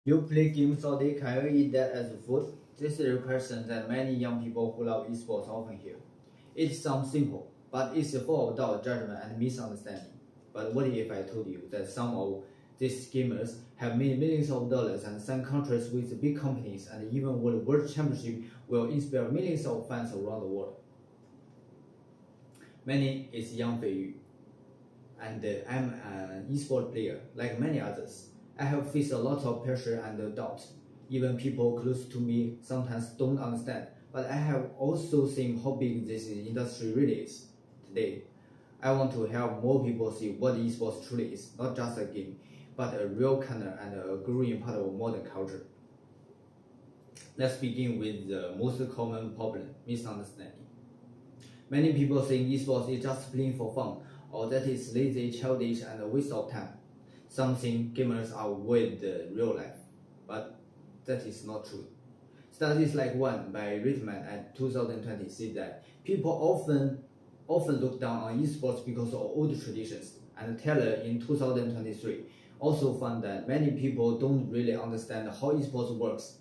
You play games all day, can you eat that as food? This is a question that many young people who love esports often hear. It sounds simple, but it's full of doubt, judgment, and misunderstanding. But what if I told you that some of these gamers have made millions of dollars and signed contracts with big companies and even won a world championship will inspire millions of fans around the world? My name is Yang Feiyu, and I'm an esports player like many others. I have faced a lot of pressure and doubt. Even people close to me sometimes don't understand, but I have also seen how big this industry really is. Today, I want to help more people see what esports truly is, not just a game, but a real career and a growing part of modern culture. Let's begin with the most common problem, misunderstanding. Many people think esports is just playing for fun, or that is lazy, childish, and a waste of time. Some think gamers avoid the real life, but that is not true. Studies like one by Rittman at 2020 say that people often look down on esports because of old traditions, and Taylor in 2023 also found that many people don't really understand how esports works.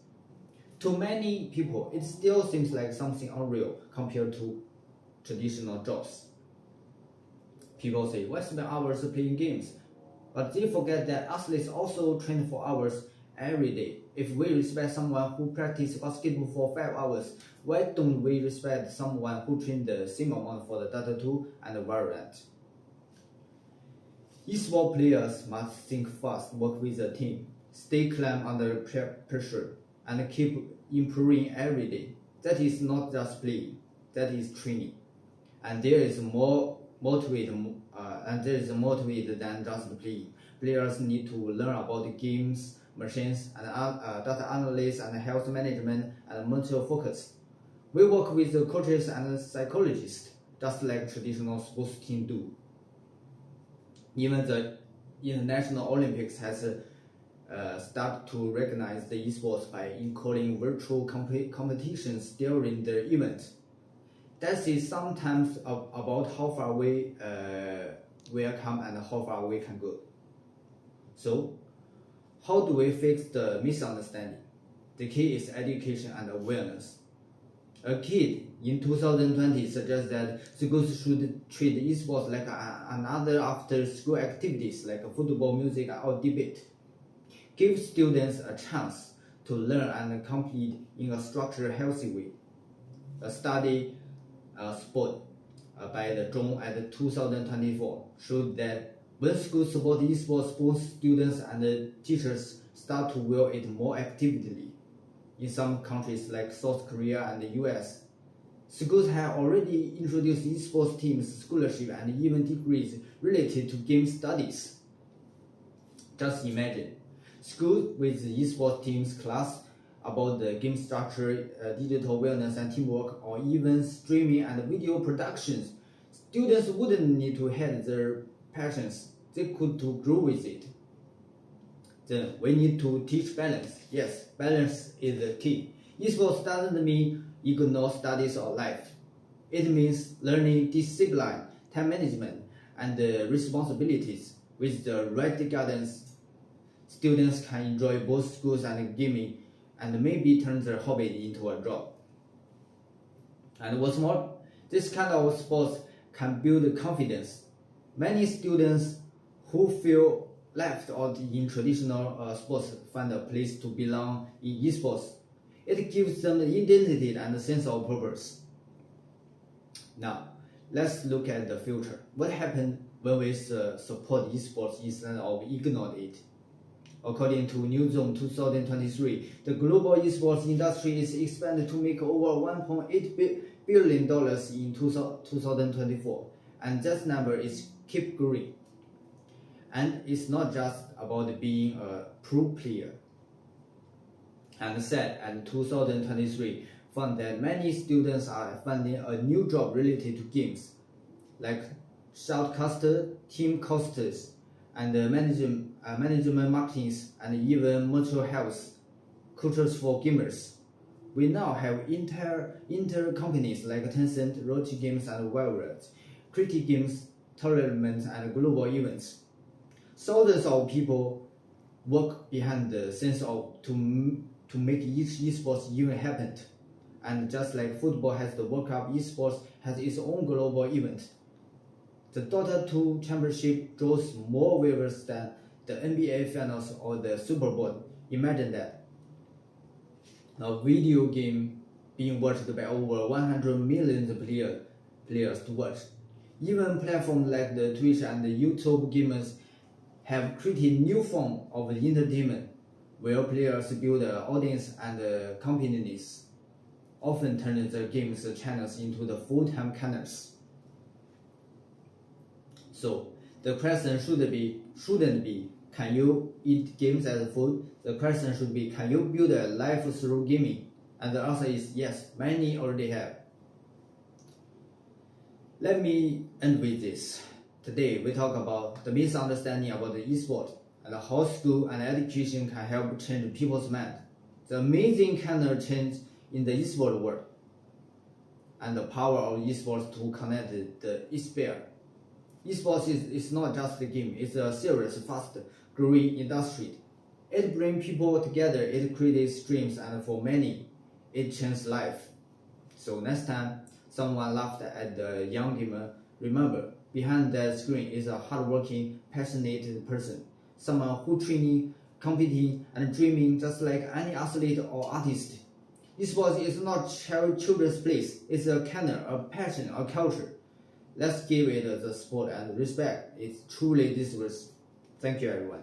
To many people, it still seems like something unreal compared to traditional jobs. People say, why spend hours playing games? But they forget that athletes also train for hours every day. If we respect someone who practices basketball for 5 hours, why don't we respect someone who trains the same amount for the Dota 2 and Valorant? Esports players must think fast, work with a team, stay calm under pressure, and keep improving every day. That is not just playing, that is training. And there is more to it than just playing. Players need to learn about the games, machines, and data analysis and health management and mental focus. We work with the coaches and psychologists, just like traditional sports teams do. Even the International Olympics has started to recognize the esports by including virtual competitions during the event. That is sometimes about how far we will come and how far we can go. So, how do we fix the misunderstanding? The key is education and awareness. A kid in 2020 suggests that schools should treat esports like another after-school activities like football, music, or debate. Give students a chance to learn and complete in a structured, healthy way. A study sport by the Zhong at 2024 showed that when schools support esports, both students and teachers start to wear it more actively. In some countries like South Korea and the US, schools have already introduced esports teams, scholarship, and even degrees related to game studies. Just imagine, schools with esports teams class about the game structure, digital wellness and teamwork, or even streaming and video productions. Students wouldn't need to hide their passions, they could to grow with it. Then we need to teach balance. Yes, balance is the key. Esports doesn't mean ignore studies or life. It means learning discipline, time management, and responsibilities. With the right guidance, students can enjoy both schools and gaming and maybe turn their hobby into a job. And what's more, this kind of sports can build confidence. Many students who feel left out in traditional sports find a place to belong in esports. It gives them the identity and a sense of purpose. Now, let's look at the future. What happens when we support esports instead of ignore it? According to Newzone 2023, the global esports industry is expected to make over $1.8 billion in 2024, and that number is keep growing. And it's not just about being a pro player. And SET at 2023 found that many students are finding a new job related to games, like shoutcaster, team costers, and management marketing, and even mental health coaches for gamers. We now have inter companies like Tencent, Roche Games, and Valorant, create games, tournaments, and global events. Thousands of people work behind the sense of to make each esports event happen. And just like football has the World Cup, esports has its own global event. The Dota 2 championship draws more viewers than the NBA finals or the Super Bowl. Imagine that. A video game being watched by over 100 million players to watch. Even platforms like the Twitch and the YouTube gamers have created new form of entertainment where players build an audience and companies often turn the game's channels into the full-time careers. So the question shouldn't be can you eat games as food? The question should be can you build a life through gaming? And the answer is yes, many already have. Let me end with this. Today we talk about the misunderstanding about the esports and how school and education can help change people's mind. The amazing kind of change in the esports world and the power of esports to connect the eSphere. Esports is not just a game, it's a serious, fast-growing industry. It brings people together, it creates dreams, and for many, it changes life. So next time someone laughed at the young gamer, remember, behind that screen is a hardworking, passionate person. Someone who training, competing, and dreaming just like any athlete or artist. Esports is not children's place. It's a career, a passion, a culture. Let's give it the support and respect it truly deserves. Thank you, everyone.